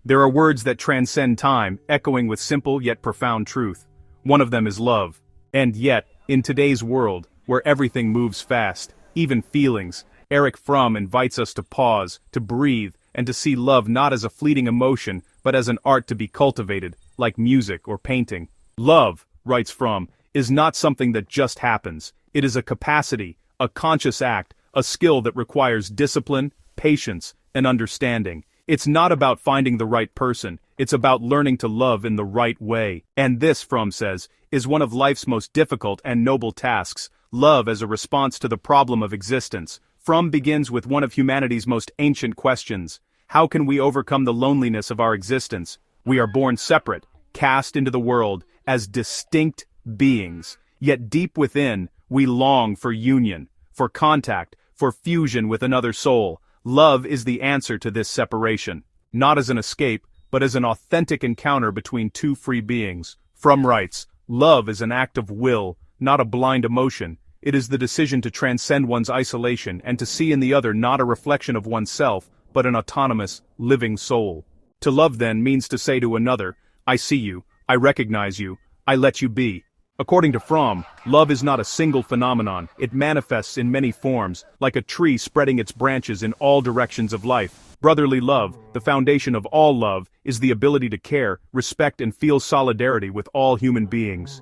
There are words that transcend time, echoing with simple yet profound truth. One of them is love. And yet, in today's world, where everything moves fast, even feelings, Erich Fromm invites us to pause, to breathe, and to see love not as a fleeting emotion, but as an art to be cultivated, like music or painting. Love, writes Fromm, is not something that just happens. It is a capacity, a conscious act, a skill that requires discipline, patience, and understanding. It's not about finding the right person, it's about learning to love in the right way. And this, Fromm says, is one of life's most difficult and noble tasks, love as a response to the problem of existence. Fromm begins with one of humanity's most ancient questions. How can we overcome the loneliness of our existence? We are born separate, cast into the world as distinct beings. Yet deep within, we long for union, for contact, for fusion with another soul. Love is the answer to this separation, not as an escape, but as an authentic encounter between two free beings. Fromm writes, love is an act of will, not a blind emotion. It is the decision to transcend one's isolation and to see in the other not a reflection of oneself, but an autonomous, living soul. To love, then, means to say to another, I see you, I recognize you, I let you be. According to Fromm, love is not a single phenomenon, it manifests in many forms, like a tree spreading its branches in all directions of life. Brotherly love, the foundation of all love, is the ability to care, respect and feel solidarity with all human beings.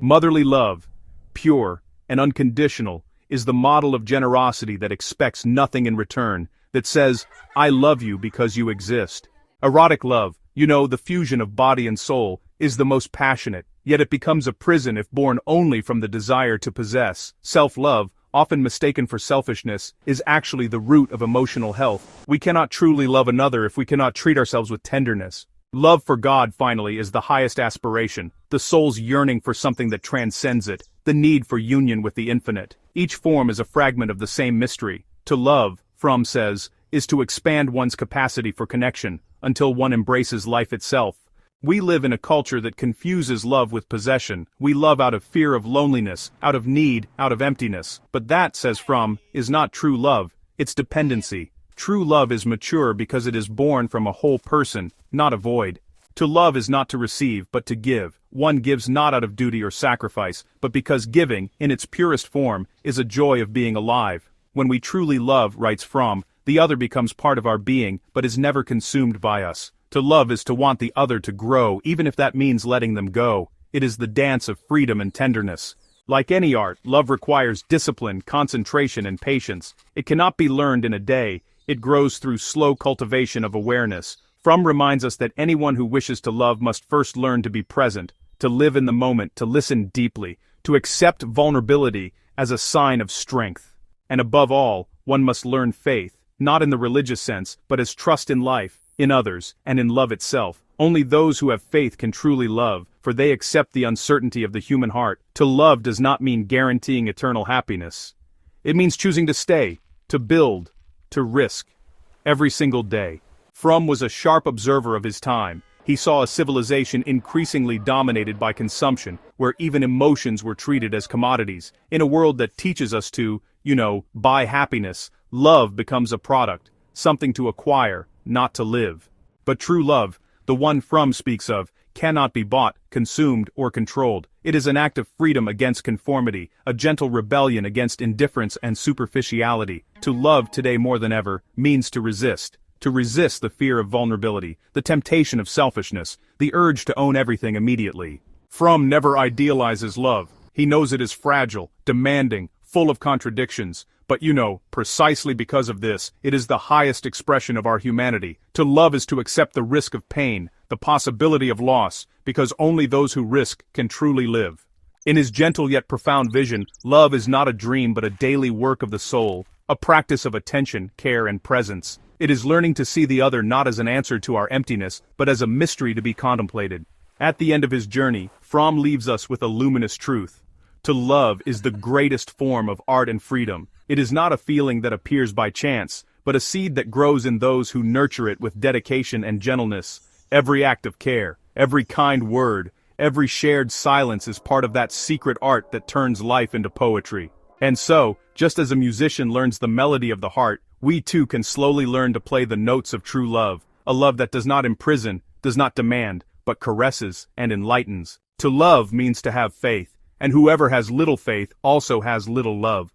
Motherly love, pure and unconditional, is the model of generosity that expects nothing in return, that says, I love you because you exist. Erotic love, the fusion of body and soul, is the most passionate, yet it becomes a prison if born only from the desire to possess. Self-love, often mistaken for selfishness, is actually the root of emotional health. We cannot truly love another if we cannot treat ourselves with tenderness. Love for God, finally, is the highest aspiration, the soul's yearning for something that transcends it, the need for union with the infinite. Each form is a fragment of the same mystery. To love, Fromm says, is to expand one's capacity for connection, until one embraces life itself. We live in a culture that confuses love with possession. We love out of fear of loneliness, out of need, out of emptiness. But that, says Fromm, is not true love. It's dependency. True love is mature because it is born from a whole person, not a void. To love is not to receive, but to give. One gives not out of duty or sacrifice, but because giving, in its purest form, is a joy of being alive. When we truly love, writes Fromm, the other becomes part of our being, but is never consumed by us. To love is to want the other to grow, even if that means letting them go. It is the dance of freedom and tenderness. Like any art, love requires discipline, concentration, and patience. It cannot be learned in a day. It grows through slow cultivation of awareness. Fromm reminds us that anyone who wishes to love must first learn to be present, to live in the moment, to listen deeply, to accept vulnerability as a sign of strength. And above all, one must learn faith, not in the religious sense, but as trust in life, in others, and in love itself. Only those who have faith can truly love, for they accept the uncertainty of the human heart. To love does not mean guaranteeing eternal happiness. It means choosing to stay, to build, to risk, every single day. Fromm was a sharp observer of his time. He saw a civilization increasingly dominated by consumption, where even emotions were treated as commodities. In a world that teaches us to, buy happiness, love becomes a product, something to acquire, not to live. But true love, the one Fromm speaks of, cannot be bought, consumed, or controlled. It is an act of freedom against conformity, a gentle rebellion against indifference and superficiality. To love today more than ever means to resist the fear of vulnerability, the temptation of selfishness, the urge to own everything immediately. Fromm never idealizes love. He knows it is fragile, demanding, full of contradictions. But precisely because of this, it is the highest expression of our humanity. To love is to accept the risk of pain, the possibility of loss, because only those who risk can truly live. In his gentle yet profound vision, love is not a dream but a daily work of the soul, a practice of attention, care, and presence. It is learning to see the other not as an answer to our emptiness, but as a mystery to be contemplated. At the end of his journey, Fromm leaves us with a luminous truth. To love is the greatest form of art and freedom. It is not a feeling that appears by chance, but a seed that grows in those who nurture it with dedication and gentleness. Every act of care, every kind word, every shared silence is part of that secret art that turns life into poetry. And so, just as a musician learns the melody of the heart, we too can slowly learn to play the notes of true love, a love that does not imprison, does not demand, but caresses and enlightens. To love means to have faith, and whoever has little faith also has little love.